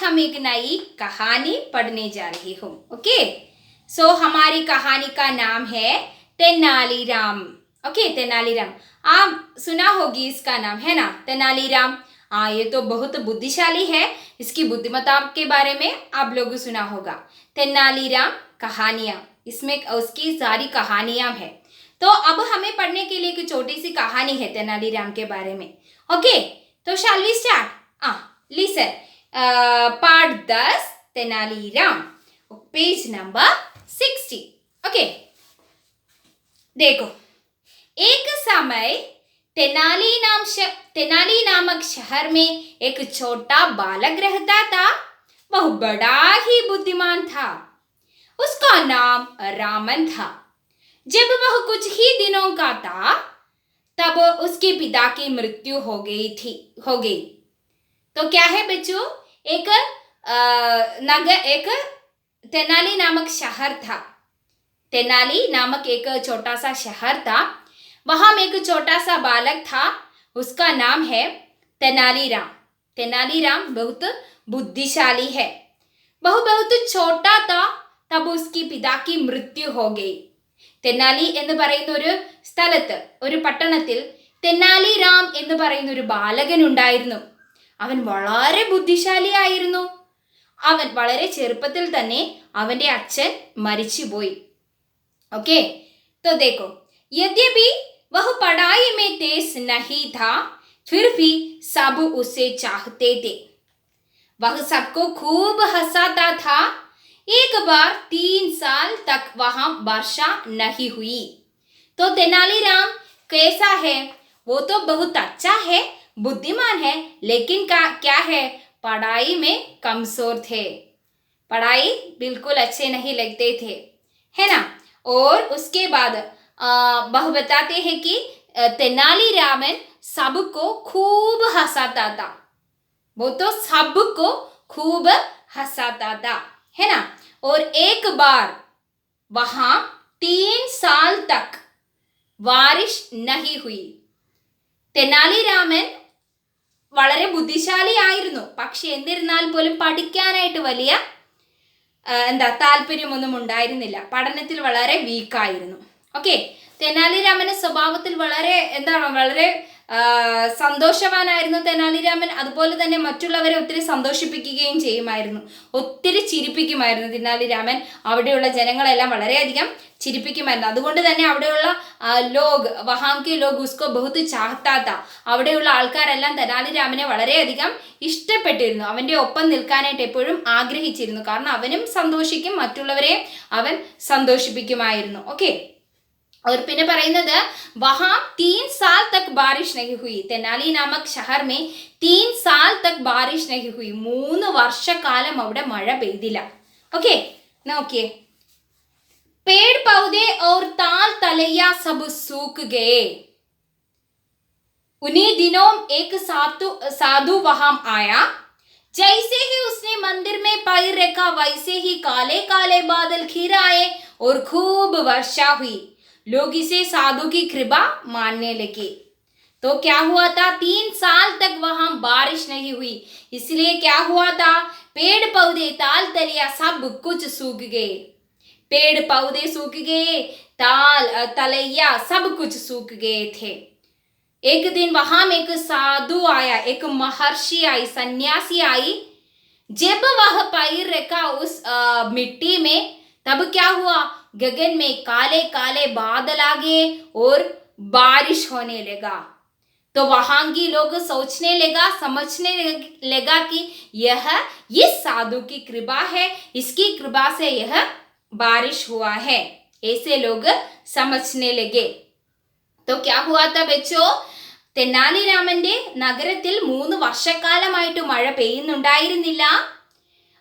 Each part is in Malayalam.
हम एक नई कहानी पढ़ने जा रही हूँ. ओके, सो हमारी कहानी का नाम है तेनालीराम. ओके, तेनालीराम आप सुना होगी इसका नाम, है ना, तेनालीराम. हाँ, ये तो बहुत बुद्धिशाली है. इसकी बुद्धिमत्ता के बारे में आप लोगों सुना होगा. तेनालीराम कहानियाँ, इसमें उसकी सारी कहानियाँ हैं. तो अब हमें पढ़ने के लिए एक छोटी सी कहानी है तेनालीराम के बारे में. ओके, तो shall we start. Listen. Part 10 Tenaliram, page number 60. Okay, देखो. एक समय तेनाली नामक शहर में एक छोटा बालक रहता था. वह बड़ा ही बुद्धिमान था. उसका नाम रामन था. जब वह कुछ ही दिनों का था तब उसके पिता की मृत्यु हो गई. तो क्या है बच्चों, एक तेनाली नामक शहर था. तेनाली नामक एक छोटा सा शहर था. वहां में एक छोटा सा बालक था. उसका नाम है तेनालीराम. तेनालीराम बहुत बुद्धिशाली है. वह बहुत छोटा था तब उसकी पिता की मृत्यु हो गई. തെന്നാലി എന്ന് പറയുന്ന ഒരു സ്ഥലത്ത്, ഒരു പട്ടണത്തിൽ തെന്നാലിറാം എന്ന് പറയുന്ന ഒരു ബാലകൻ ഉണ്ടായിരുന്നു. അവൻ വളരെ ബുദ്ധിശാലിയായിരുന്നു. അവൻ വളരെ ചെറുപ്പത്തിൽ തന്നെ അവന്റെ അച്ഛൻ മരിച്ചുപോയി. ओके, तो देखो, यद्यपि वह पढ़ाई में तेज नहीं था, फिर भी सब उसे चाहते थे. वह सबको खूब हंसाता था. एक बार 3 साल तक वहां वर्षा नहीं हुई. तो तेनालीराम कैसा है? वो तो बहुत अच्छा है, बुद्धिमान है, लेकिन क्या है, पढ़ाई में कमजोर थे. पढ़ाई बिल्कुल अच्छे नहीं लगते थे, है ना. और उसके बाद वह बताते हैं कि तेनालीरामन सबको खूब हंसाता था. वो तो सबको खूब हंसाता था, है ना. और एक बार वहां 3 साल तक बारिश नहीं हुई. തെനാലിരാമൻ വളരെ ബുദ്ധിശാലിയായിരുന്നു. പക്ഷെ എന്നിരുന്നാൽ പോലും പഠിക്കാനായിട്ട് വലിയ താല്പര്യമൊന്നും ഉണ്ടായിരുന്നില്ല. പഠനത്തിൽ വളരെ വീക്കായിരുന്നു. ഓക്കെ, തെനാലിരാമന്റെ സ്വഭാവത്തിൽ വളരെ സന്തോഷവാനായിരുന്നു തെനാലിരാമൻ. അതുപോലെ തന്നെ മറ്റുള്ളവരെ ഒത്തിരി സന്തോഷിപ്പിക്കുകയും ചെയ്യുമായിരുന്നു. ഒത്തിരി ചിരിപ്പിക്കുമായിരുന്നു തെനാലിരാമൻ. അവിടെയുള്ള ജനങ്ങളെല്ലാം വളരെയധികം ചിരിപ്പിക്കുമായിരുന്നു. അതുകൊണ്ട് തന്നെ അവിടെയുള്ള വഹാംകെ ലോഗ് ഉസ്കോ ബഹുത് ചാഹത്താ താ. അവിടെയുള്ള ആൾക്കാരെല്ലാം തെനാലിരാമനെ വളരെയധികം ഇഷ്ടപ്പെട്ടിരുന്നു. അവന്റെ ഒപ്പം നിൽക്കാനായിട്ട് എപ്പോഴും ആഗ്രഹിച്ചിരുന്നു. കാരണം അവനും സന്തോഷിക്കും, മറ്റുള്ളവരെ അവൻ സന്തോഷിപ്പിക്കുമായിരുന്നു. ഓക്കെ, और പിന്നെ പറയുന്നത് वहां 3 साल तक बारिश नहीं हुई. तेनाली नामक शहर में 3 साल तक बारिश नहीं हुई. 3 വർഷക്കാലം അവിടെ മഴ പെയ്തില്ല. ഓക്കെ, നോക്കിയേ. पेड़ पौधे और ताल तलैया सब सूख गए. उन्हीं दिनों एक साधु वहां आया. जैसे ही उसने मंदिर में पैर रखा वैसे ही काले काले बादल घिर आए और खूब वर्षा हुई. लोग इसे साधु की कृपा मानने लगे. तो क्या हुआ था, 3 साल तक वहां बारिश नहीं हुई. इसलिए क्या हुआ था, पेड़ पौधे ताल तलिया सब कुछ सूख गए. पेड़ पौधे सूख गए, ताल तलैया सब कुछ सूख गए थे. एक दिन वहां में एक साधु आया, एक महर्षि आई, सन्यासी आई. जब वह पैर रखा उस मिट्टी में, तब क्या हुआ, गगन में काले काले बादल आ गए और बारिश होने लगा. तो वहां की लोग सोचने लगा, समझने लगा कि यह इस साधु की कृपा है, इसकी कृपा से यह बारिश हुआ है. ऐसे लोग समझने लगे. तो क्या हुआ था बच्चों, തെനാലിരാമന്റെ നഗരത്തിൽ 3 വർഷക്കാലമായിട്ട് മഴ പെയ്യുന്നുണ്ടായിരുന്നില്ല.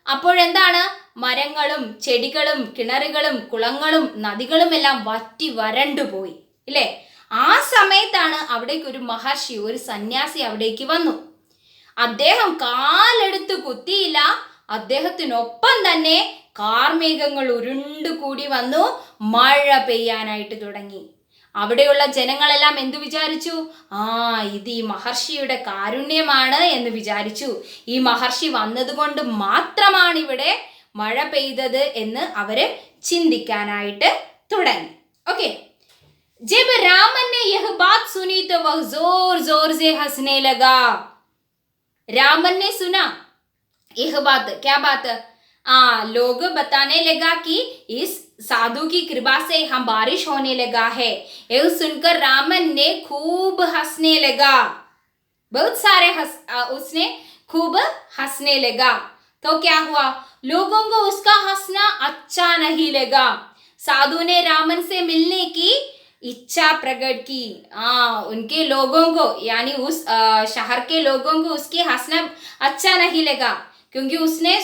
അപ്പോഴെന്താണ്, മരങ്ങളും ചെടികളും കിണറുകളും കുളങ്ങളും നദികളും എല്ലാം വറ്റി വരണ്ടുപോയി, ഇല്ലേ. ആ സമയത്താണ് അവിടേക്ക് ഒരു മഹർഷി, ഒരു സന്യാസി അവിടേക്ക് വന്നു. അദ്ദേഹം കാലെടുത്ത് കുത്തിയില്ല. അദ്ദേഹത്തിനൊപ്പം തന്നെ കാർമേഘങ്ങൾ ഉരുണ്ടുകൂടി വന്നു, മഴ പെയ്യാനായിട്ട് തുടങ്ങി. അവിടെയുള്ള ജനങ്ങളെല്ലാം എന്തു വിചാരിച്ചു? ആ, ഇത് ഈ മഹർഷിയുടെ കാരുണ്യമാണ് എന്ന് വിചാരിച്ചു. ഈ മഹർഷി വന്നതുകൊണ്ട് മാത്രമാണ് ഇവിടെ മഴ പെയ്തത് എന്ന് അവര് ചിന്തിക്കാനായിട്ട് തുടങ്ങി. ഓക്കെ. जब रामन ने यह बात सुनी तो वह जोर जोर से हंसने लगा. रामन ने सुना यह बात. क्या बात? लोग बताने लगा कि इस साधु की कृपा से हम बारिश होने लगा है. यह सुनकर रामन ने खूब हंसने लगा. बहुत सारे उसने खूब हंसने लगा. तो क्या हुआ? लोगों को उसका हंसना अच्छा नहीं लगा. साधु ने रामन से मिलने की इच्छा प्रकट की. उनके लोगों को यानी उस शहर के लोगों को उसके हंसना अच्छा नहीं लगा, क्योंकि उसने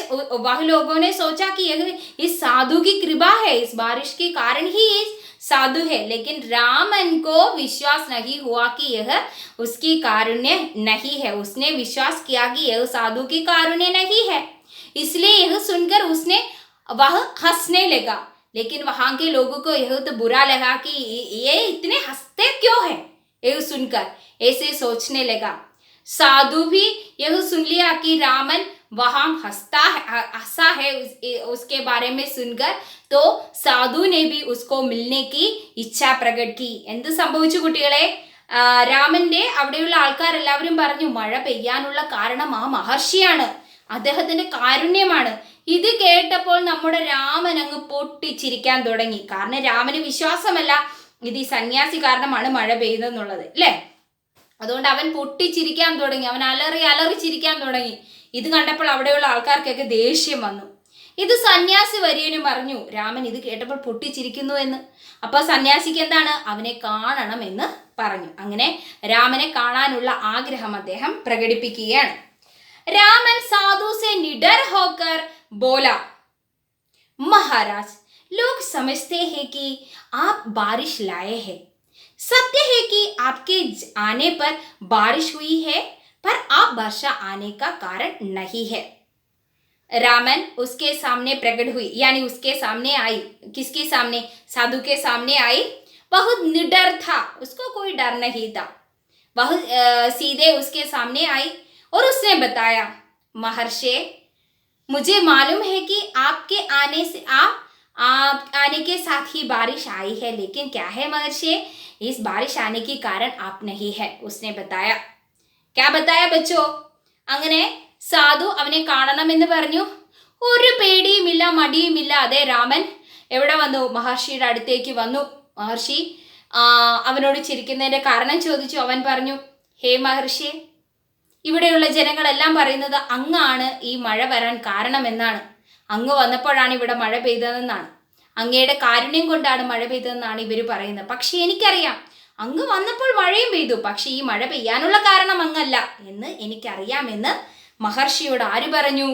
वह लोगों ने सोचा कि यह इस साधु की कृपा है, इस बारिश के कारण ही इस साधु है. लेकिन रामन को विश्वास नहीं हुआ कि यह उसकी कारुण्य नहीं है. उसने विश्वास किया कि यह साधु की कारुण्य नहीं है, इसलिए यह सुनकर उसने वह हंसने लगा. लेकिन वहां के लोगों को यह तो बुरा लगा कि ये इतने हंसते क्यों है. यह सुनकर ऐसे सोचने लगा. साधु भी यह सुन लिया कि रामन वहां हंसा है उसके बारे में सुनकर, तो साधु ने भी उसको मिलने की इच्छा प्रकट की. എന്ത് സംഭവിച്ചു കുട്ടികളെ? രാമന്റെ അവിടെയുള്ള ആൾക്കാരെല്ലാവരും പറഞ്ഞു മഴ പെയ്യാനുള്ള കാരണം ആ മഹർഷിയാണ്, അദ്ദേഹത്തിന്റെ കാരുണ്യമാണ്. ഇത് കേട്ടപ്പോൾ നമ്മുടെ രാമൻ അങ്ങ് പൊട്ടിച്ചിരിക്കാൻ തുടങ്ങി. കാരണം രാമന് വിശ്വാസമല്ല ഇത് ഈ സന്യാസി കാരണമാണ് മഴ പെയ്തെന്നുള്ളത്, അല്ലേ? അതുകൊണ്ട് അവൻ പൊട്ടിച്ചിരിക്കാൻ തുടങ്ങി, അവൻ അലറി ചിരിക്കാൻ തുടങ്ങി. ഇത് കണ്ടപ്പോൾ അവിടെയുള്ള ആൾക്കാർക്കൊക്കെ ദേഷ്യം വന്നു. ഇത് സന്യാസി വര്യനും പറഞ്ഞു രാമൻ ഇത് കേട്ടപ്പോൾ പൊട്ടിച്ചിരിക്കുന്നു എന്ന്. അപ്പോൾ സന്യാസിക്ക് എന്താണ്? അവനെ കാണണം എന്ന് പറഞ്ഞു. അങ്ങനെ രാമനെ കാണാനുള്ള ആഗ്രഹം അദ്ദേഹം പ്രകടിപ്പിക്കുകയാണ്. रामन साधु से निडर होकर बोला, महाराज, लोग समझते हैं कि आप बारिश लाए हैं. सत्य है कि आपके आने पर बारिश हुई है, पर आप वर्षा आने का कारण नहीं है. रामन उसके सामने प्रकट हुई, यानी उसके सामने आई. किसके सामने? साधु के सामने आई. बहुत निडर था, उसको कोई डर नहीं था. वह सीधे उसके सामने आई और उसने बताया, महर्षि, मुझे मालूम है कि आपके आने से आप आने के साथ ही बारिश आई है, लेकिन क्या है महर्षि, इस बारिश आने की कारण आप नहीं है. उसने बताया. क्या बताया बच्चों? അങ്ങനെ സാധു അവനെ കാണണമെന്ന് പറഞ്ഞു. ഒരു പേടിയുമില്ല മടിയുമില്ലാതെ രാമൻ എവിടെ വന്നു? മഹർഷിയുടെ അടുത്തേക്ക് വന്നു. മഹർഷി അവനോട് ചിരിക്കുന്നതിന്റെ കാരണം ചോദിച്ചു. അവൻ പറഞ്ഞു, ഹേ മഹർഷി, ഇവിടെയുള്ള ജനങ്ങളെല്ലാം പറയുന്നത് അങ്ങാണ് ഈ മഴ വരാൻ കാരണമെന്നാണ്. അങ്ങ് വന്നപ്പോഴാണ് ഇവിടെ മഴ പെയ്തതെന്നാണ്. അങ്ങയുടെ കാരുണ്യം കൊണ്ടാണ് മഴ പെയ്തതെന്നാണ് ഇവർ പറയുന്നത്. പക്ഷെ എനിക്കറിയാം അങ്ങ് വന്നപ്പോൾ മഴയും പെയ്തു, പക്ഷെ ഈ മഴ പെയ്യാനുള്ള കാരണം അങ്ങല്ല എന്ന് എനിക്കറിയാമെന്ന് മഹർഷിയോട് ആര് പറഞ്ഞു?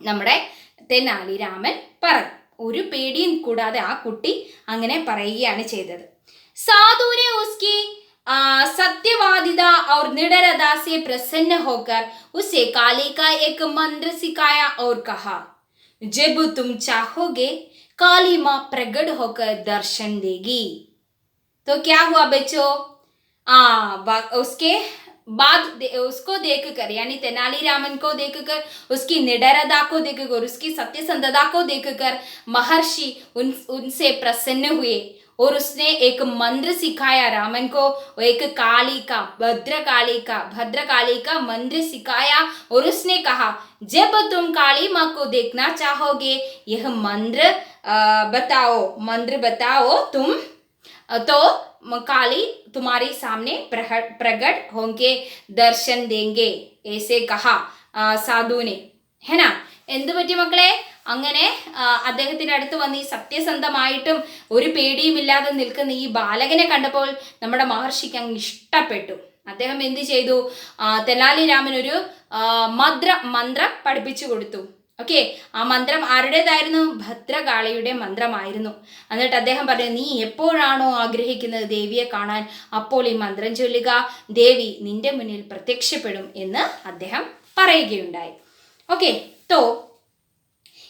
നമ്മുടെ തെനാലി രാമൻ പറഞ്ഞു. ഒരു പേടിയും കൂടാതെ ആ കുട്ടി അങ്ങനെ പറയുകയാണ് ചെയ്തത്. സാധുവിനെ ഉസ്കി सत्यवादिता और निडरता से प्रसन्न होकर उसे काली का एक मंत्र सिखाया और कहा, जब तुम चाहोगे काली माँ प्रकट होकर दर्शन देगी. तो क्या हुआ बच्चों? उसके बाद उसको देखकर, यानी तेनालीरामन को देखकर, उसकी निडरता को देखकर, उसकी सत्यसंधता को देखकर महर्षि उनसे प्रसन्न हुए और उसने एक मंत्र सिखाया रामन को. एक काली का भद्रकाली का मंत्र सिखाया और उसने कहा, जब तुम काली माँ को देखना चाहोगे यह मंत्र बताओ तुम, तो काली तुम्हारे सामने प्रकट होंगे, दर्शन देंगे. ऐसे कहा साधु ने, है ना? എന്തു പറ്റി മക്കളെ? അങ്ങനെ അദ്ദേഹത്തിൻ്റെ അടുത്ത് വന്ന് ഈ സത്യസന്ധമായിട്ടും ഒരു പേടിയുമില്ലാതെ നിൽക്കുന്ന ഈ ബാലകനെ കണ്ടപ്പോൾ നമ്മുടെ മഹർഷിക്ക് അങ്ങ് ഇഷ്ടപ്പെട്ടു. അദ്ദേഹം എന്ത് ചെയ്തു? തെനാലിരാമൻ ഒരു മന്ത്രം പഠിപ്പിച്ചു കൊടുത്തു. ഓക്കെ, ആ മന്ത്രം ആരുടേതായിരുന്നു? ഭദ്രകാളിയുടെ മന്ത്രമായിരുന്നു. എന്നിട്ട് അദ്ദേഹം പറഞ്ഞു, നീ എപ്പോഴാണോ ആഗ്രഹിക്കുന്നത് ദേവിയെ കാണാൻ, അപ്പോൾ ഈ മന്ത്രം ചൊല്ലുക, ദേവി നിന്റെ മുന്നിൽ പ്രത്യക്ഷപ്പെടും എന്ന് അദ്ദേഹം പറയുകയുണ്ടായി. ओके, तो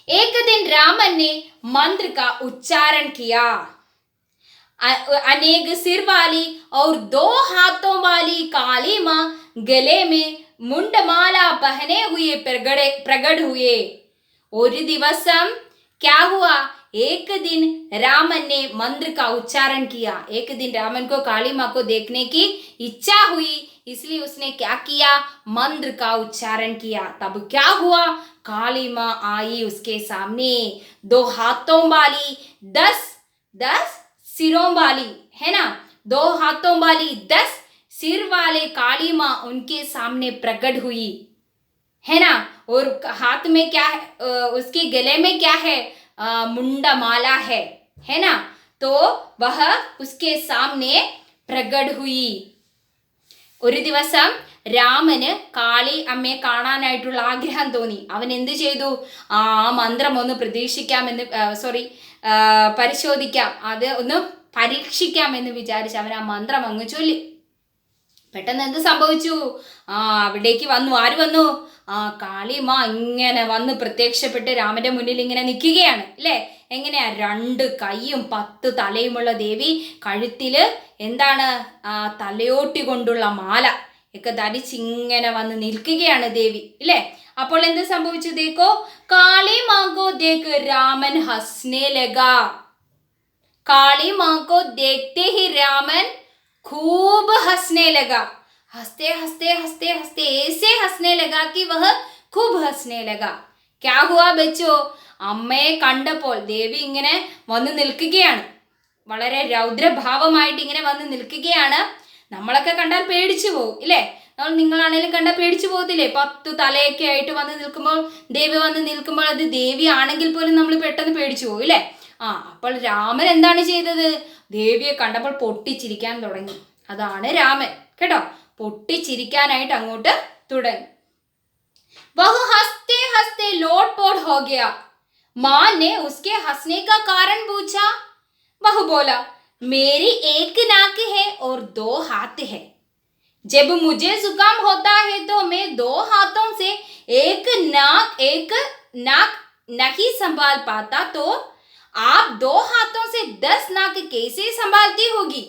एक दिन रामन ने मंत्र का उच्चारण किया. अनेक सिर वाली और 2 हाथों वाली काली माँ गले में मुंडमाला पहने हुए प्रगट हुए। ഒരു ദിവസം क्या हुआ, एक दिन रामन ने मंत्र का उच्चारण किया। एक दिन रामन को काली माँ को देखने की इच्छा हुई, इसलिए उसने क्या किया, मंत्र का उच्चारण किया। तब क्या हुआ, काली माँ आई उसके सामने, 2 हाथों वाली 10 सिरों वाली, है ना, 2 हाथों वाली 10 सिर वाले काली माँ उनके सामने प्रकट हुई, है ना। और हाथ में क्या है, उसके गले में क्या है, मुंडा माला है ना। तो वह उसके सामने प्रकट हुई। ഒരു ദിവസം രാമന് കാളി അമ്മയെ കാണാനായിട്ടുള്ള ആഗ്രഹം തോന്നി. അവൻ എന്ത് ചെയ്തു, ആ മന്ത്രം ഒന്ന് പരിശോധിക്കാം, അത് ഒന്ന് പരീക്ഷിക്കാമെന്ന് വിചാരിച്ച് അവൻ ആ മന്ത്രം അങ്ങ് ചൊല്ലി. പെട്ടെന്ന് എന്ത് സംഭവിച്ചു, അവിടേക്ക് വന്നു, ആര് വന്നു, കാളിമാ ഇങ്ങനെ വന്ന് പ്രത്യക്ഷപ്പെട്ട് രാമന്റെ മുന്നിൽ ഇങ്ങനെ നിൽക്കുകയാണ് അല്ലേ. എങ്ങനെയാ, 2 കൈയും 10 തലയുമുള്ള ദേവി, കഴുത്തില് എന്താണ്, തലയോട്ടി കൊണ്ടുള്ള മാല ഒക്കെ ധരിച്ച് ഇങ്ങനെ വന്ന് നിൽക്കുകയാണ് ദേവി അല്ലേ. അപ്പോൾ എന്ത് സംഭവിച്ചു, ദേക്കോ കാളി മാങ്കോ ദേക്ക് രാമൻ ഹസ്നെ ലഗാ. काली माँ को देखते ही रामन खूब हंसने लगा। हंसते हंसते हंसते हंसते ऐसे हंसने लगा कि वह खूब हंसने लगा। क्या हुआ बच्चों, അമ്മയെ കണ്ടപ്പോൾ ദേവി ഇങ്ങനെ വന്ന് നിൽക്കുകയാണ്, വളരെ രൗദ്രഭാവമായിട്ട് ഇങ്ങനെ വന്ന് നിൽക്കുകയാണ്. നമ്മളൊക്കെ കണ്ടാൽ പേടിച്ചു പോകും ഇല്ലേ, നിങ്ങളാണേലും കണ്ടാൽ പേടിച്ചു പോകത്തില്ലേ, 10 തലയൊക്കെ ആയിട്ട് വന്ന് നിൽക്കുമ്പോൾ, ദേവി വന്ന് നിൽക്കുമ്പോൾ, അത് ദേവി ആണെങ്കിൽ പോലും നമ്മൾ പെട്ടെന്ന് പേടിച്ചു പോകും ഇല്ലേ. അപ്പോൾ രാമൻ എന്താണ് ചെയ്തത്, ദേവിയെ കണ്ടപ്പോൾ പൊട്ടിച്ചിരിക്കാൻ തുടങ്ങി. അതാണ് രാമൻ കേട്ടോ, പൊട്ടിച്ചിരിക്കാനായിട്ട് അങ്ങോട്ട് തുടങ്ങി. वह हंसते हंसते लोटपोट हो गया। माँ ने उसके हंसने का कारण पूछा। वह बोला, मेरी एक नाक है और 2 हाथ है। जब मुझे जुकाम होता है तो मैं 2 हाथों से एक नाक नहीं संभाल पाता, तो आप 2 हाथों से 10 नाक कैसे संभालती होगी?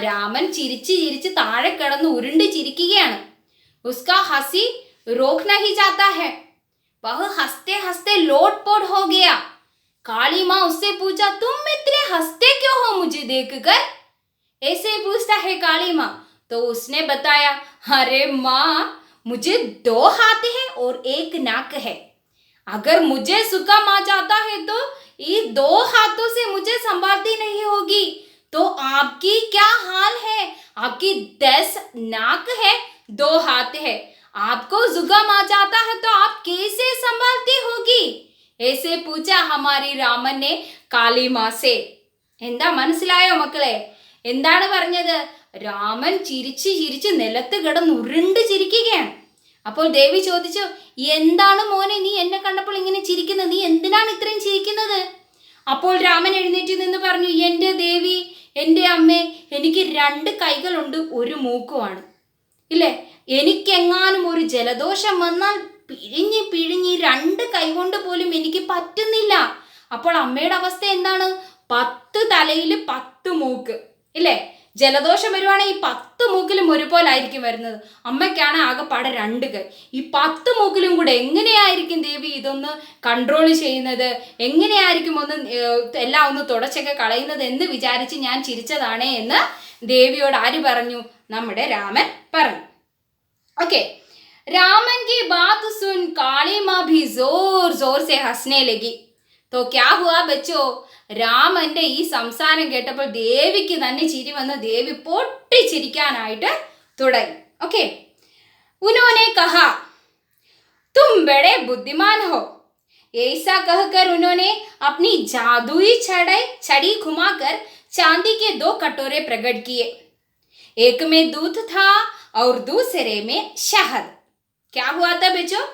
രാമൻ ചിരിച്ച് ചിരിച്ച് താഴെ കിടന്ന് ഉരുണ്ട് ചിരിക്കുകയാണ്. उसका हंसी रोक नहीं जाता है। वह हंसते हंसते लोटपोट हो गया। काली माँ उससे पूछा, तुम इतने हंसते क्यों हो मुझे देखकर? ऐसे पूछता है काली माँ। तो उसने बताया, अरे माँ, मुझे 2 हाथ है और 1 नाक है। अगर मुझे जुकाम आ जाता है तो ये 2 हाथों से मुझे संभालती नहीं होगी, तो आपकी क्या हाल है? आपकी 10 नाक है, 2 हाथ है, आपको जुकाम आ जाता है तो आप कैसे संभालती होगी? ऐसे पूछा हमारी रामन ने काली माँ से. എന്താ മനസ്സിലായോ മക്കളെ, എന്താണ് പറഞ്ഞത്, രാമൻ ചിരിച്ച് ചിരിച്ച് നിലത്ത് കിടന്ന് ഉരുണ്ട് ചിരിക്കുകയാണ്. അപ്പോൾ ദേവി ചോദിച്ചു, എന്താണ് മോനെ നീ എന്നെ കണ്ടപ്പോൾ ഇങ്ങനെ ചിരിക്കുന്നത്, നീ എന്തിനാണ് ഇത്രയും ചിരിക്കുന്നത്? അപ്പോൾ രാമൻ എഴുന്നേറ്റ് നിന്ന് പറഞ്ഞു, എൻ്റെ ദേവി, എൻ്റെ അമ്മേ, എനിക്ക് 2 കൈകളുണ്ട്, 1 മൂക്കുമാണ് ഇല്ലേ. എനിക്കെങ്ങാനും ഒരു ജലദോഷം വന്നാൽ പിഴിഞ്ഞ് 2 കൈ കൊണ്ട് പോലും എനിക്ക് പറ്റുന്നില്ല. അപ്പോൾ അമ്മയുടെ അവസ്ഥ എന്താണ്, 10 തലയിൽ 10 മൂക്ക് ഇല്ലേ. ജലദോഷം വരുവാണെങ്കിൽ 10 മൂക്കിലും ഒരുപോലെ ആയിരിക്കും വരുന്നത്. അമ്മയ്ക്കാണ് ആകെപ്പാടെ 2 കൈ. ഈ 10 മൂക്കിലും കൂടെ എങ്ങനെയായിരിക്കും ദേവി ഇതൊന്ന് കൺട്രോൾ ചെയ്യുന്നത്, എങ്ങനെയായിരിക്കും എല്ലാം ഒന്ന് തുടച്ചൊക്കെ കളയുന്നത് എന്ന് വിചാരിച്ച് ഞാൻ ചിരിച്ചതാണേ എന്ന് ദേവിയോട് ആര് പറഞ്ഞു, നമ്മുടെ രാമൻ പറഞ്ഞു. ओके, रामन की बात सुन काली माँ भी जोर जोर से हंसने लगी. तो क्या हुआ बच्चों, രാമന്റെ ഈ സംസാരം കേട്ടപ്പോൾ ദേവിക്ക് തന്നെ ചിരി വന്ന് ദേവി പൊട്ടിച്ചിരിക്കാനായിട്ട് തുടങ്ങി. ഓക്കെ, उन्होंने कहा, तुम बड़े बुद्धिमान हो. ऐसा कहकर उन्होंने अपनी जादुई छड़ी घुमाकर चांदी के 2 कटोरे प्रकट किए. एक में दूध था और दूसरे में शहद. क्या हुआ था बच्चों,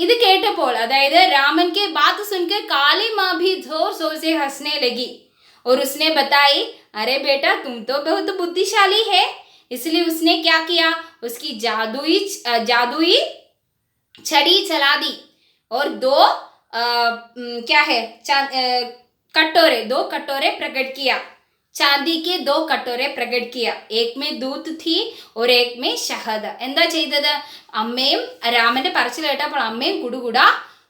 ഇത് കേട്ടപ്പോൾ, അതായത് रामन के बात सुनकर काली माँ भी जोर जोर से हंसने लगी और उसने बताई, अरे बेटा तुम तो बहुत बुद्धिशाली है. इसलिए उसने क्या किया, उसकी जादुई छड़ी चला दी और 2 क्या है कटोरे, 2 कटोरे प्रकट किया, चांदी के 2 कटोरे प्रकट किया, एक में दूध थी और एक में शहद. എന്താ ചെയ്തത്? അമ്മയും രാമന്റെ പറച്ചിൽ കേട്ടപ്പോൾ അമ്മയും കുടുകുടാ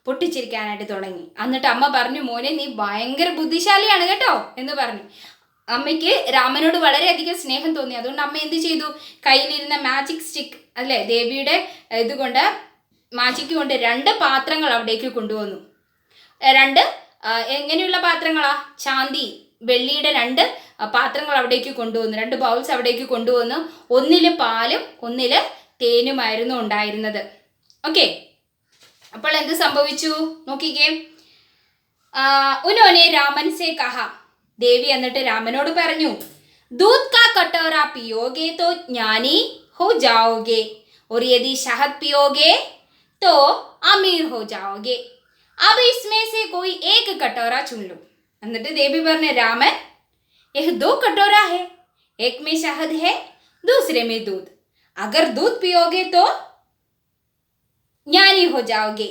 പൊട്ടിച്ചിരിക്കാനായിട്ട് തുടങ്ങി. എന്നിട്ട് അമ്മ പറഞ്ഞു, മോനെ നീ ഭയങ്കര ബുദ്ധിശാലിയാണ് കേട്ടോ എന്ന് പറഞ്ഞു. അമ്മയ്ക്ക് രാമനോട് വളരെയധികം സ്നേഹം തോന്നി. അതുകൊണ്ട് അമ്മ എന്ത് ചെയ്തു? കയ്യിലിരുന്ന മാജിക് സ്റ്റിക്ക് അല്ലേ, ദേവിയുടെ ഇതുകൊണ്ട് മാജിക് കൊണ്ട് 2 പാത്രങ്ങൾ അവിടേക്ക് കൊണ്ടുവന്നു. 2 എങ്ങനെയുള്ള പാത്രങ്ങളാ? ചാന്തി വെള്ളിയുടെ 2 പാത്രങ്ങൾ അവിടേക്ക് കൊണ്ടുവന്നു, 2 ബൗൾസ് അവിടേക്ക് കൊണ്ടുവന്നു. ഒന്നില് പാലും ഒന്നില് തേനുമായിരുന്നു ഉണ്ടായിരുന്നത്. ഓക്കെ, അപ്പോൾ എന്ത് സംഭവിച്ചു നോക്കിക്കേ. ഉനോനെ രാമൻ സേ കഹ, ദേവി എന്നിട്ട് രാമനോട് പറഞ്ഞു, दूध का कटोरा पियोगे तो ज्ञानी हो जाओगे और यदि शहद पियोगे तो अमीर हो जाओगे. अब इसमें से कोई एक कटोरा चुन लो. എന്നിട്ട് ദേവി പറഞ്ഞു, രാമൻ यह 2 कटोरा है, एक में शहद है, दूसरे में दूध. अगर दूध पियोगे तो ज्ञानी हो जाओगे,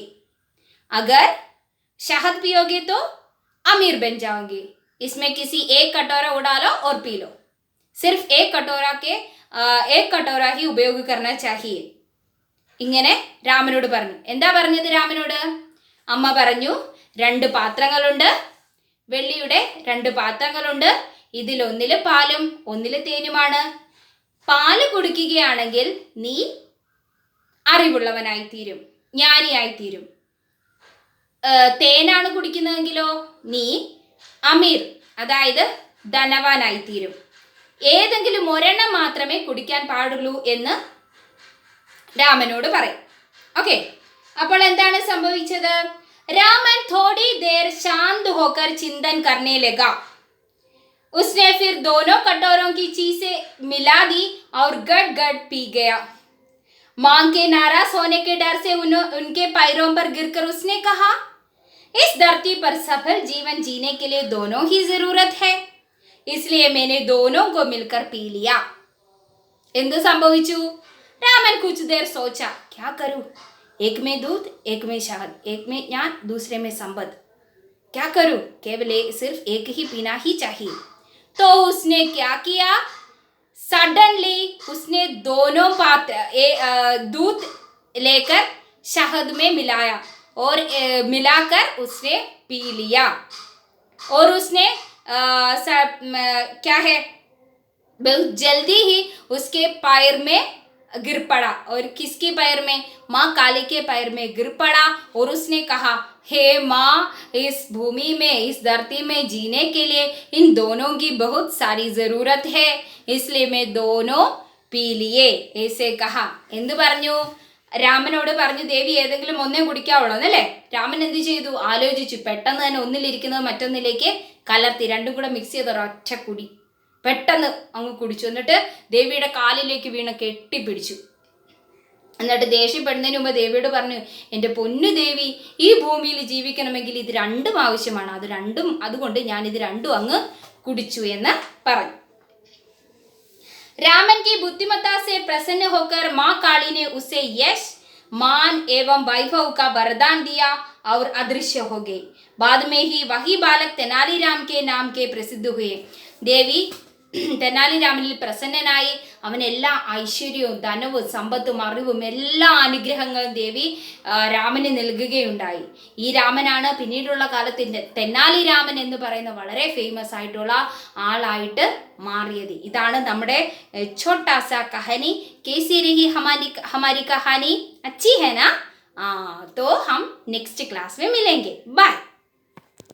अगर शहद पियोगे तो अमीर बन जाओगे. इसमें किसी एक कटोरा उड़ा लो और पी लो. सिर्फ एक कटोरा ही उपयोग करना चाहिए. ഇങ്ങനെ രാമനോട് പറഞ്ഞു. എന്താ പറഞ്ഞത് രാമനോട്? അമ്മ പറഞ്ഞു, 2 പാത്രങ്ങളുണ്ട്, വെള്ളിയുടെ 2 പാത്രങ്ങളുണ്ട്. ഇതിലൊന്നില് പാലും ഒന്നില് തേനുമാണ്. പാല് കുടിക്കുകയാണെങ്കിൽ നീ അറിവുള്ളവനായിത്തീരും, ജ്ഞാനിയായിത്തീരും. തേനാണ് കുടിക്കുന്നതെങ്കിലോ നീ അമീർ, അതായത് ധനവാനായിത്തീരും. ഏതെങ്കിലും ഒരെണ്ണം മാത്രമേ കുടിക്കാൻ പാടുള്ളൂ എന്ന് രാമനോട് പറയും. ഓക്കെ, അപ്പോൾ എന്താണ് സംഭവിച്ചത്? രാമൻ थोड़ी देर शांत होकर चिंतन करने लगा. उसने फिर दोनों कटोरों की चीजें मिला दी और गट गट पी गया. मां के नाराज होने के डर से उनके पैरों पर गिरकर उसने कहा, इस धरती पर सफल जीवन जीने के लिए दोनों ही जरूरत है, इसलिए मैंने दोनों को मिलकर पी लिया. എന്ത് സംഭവിച്ചു? रामन कुछ देर सोचा, क्या करूं? एक में दूध, एक में शहद, एक में ज्ञान, दूसरे में संपद. क्या करूं? केवल सिर्फ एक ही पीना ही चाहिए. तो उसने क्या किया? सडनली उसने दोनों पात्र दूध लेकर शहद में मिलाया और मिलाकर उसने पी लिया. और उसने क्या है, बहुत जल्दी ही उसके पैर में गिर पड़ा. और किसके पैर में? माँ काली के पैर में गिर पड़ा. और उसने कहा, हे माँ, इस भूमि में, इस धरती में जीने के लिए इन दोनों की बहुत सारी ज़रूरत है, इसलिए मैं दोनों पी लिए. ऐसे कहा. എന്ത് പറഞ്ഞു? രാമനോട് പറഞ്ഞു, ദേവി ഏതെങ്കിലും ഒന്നേ കുടിക്കാവുള്ളൂ എന്നല്ലേ. രാമൻ എന്ത് ചെയ്തു? ആലോചിച്ചു. പെട്ടെന്ന് തന്നെ ഒന്നിലിരിക്കുന്നത് മറ്റൊന്നിലേക്ക് കലർത്തി, 2 കൂടെ മിക്സ് ചെയ്ത ഒരൊറ്റ കുടി പെട്ടെന്ന് അങ്ങ് കുടിച്ചു. എന്നിട്ട് ദേവിയുടെ കാലിലേക്ക് വീണ് കെട്ടിപ്പിടിച്ചു. എന്നിട്ട് ദേഷ്യപ്പെടുന്നതിന് മുമ്പ് ദേവിയോട് പറഞ്ഞു, എൻ്റെ പൊന്നു ദേവി, ഈ ഭൂമിയിൽ ജീവിക്കണമെങ്കിൽ ഇത് 2 ആവശ്യമാണ്, അതുകൊണ്ട് ഞാൻ ഇത് 2 അങ്ങ് കുടിച്ചു എന്ന് പറഞ്ഞു. रामन की बुद्धिमत्ता से प्रसन्न होकर माँ काली ने उसे यश, मान एवं वैभव का वरदान दिया और अदृश्य हो गई. बाद में ही वही बालक तेनालीराम के नाम के प्रसिद्ध हुए. देवी തെനാലിരാമനിൽ പ്രസന്നനായി. അവന് എല്ലാ ഐശ്വര്യവും ധനവും സമ്പത്തും അറിവും എല്ലാ അനുഗ്രഹങ്ങളും ദേവി രാമന് നൽകുകയുണ്ടായി. ഈ രാമനാണ് പിന്നീടുള്ള കാലത്തിൻ്റെ തെനാലിരാമൻ എന്ന് പറയുന്ന വളരെ ഫേമസ് ആയിട്ടുള്ള ആളായിട്ട് മാറിയത്. ഇതാണ് നമ്മുടെ छोटा सा कहानी. कैसी रही हमारी कहानी? अच्छी है ना? तो हम नेक्स्ट क्लास में मिलेंगे. बाय.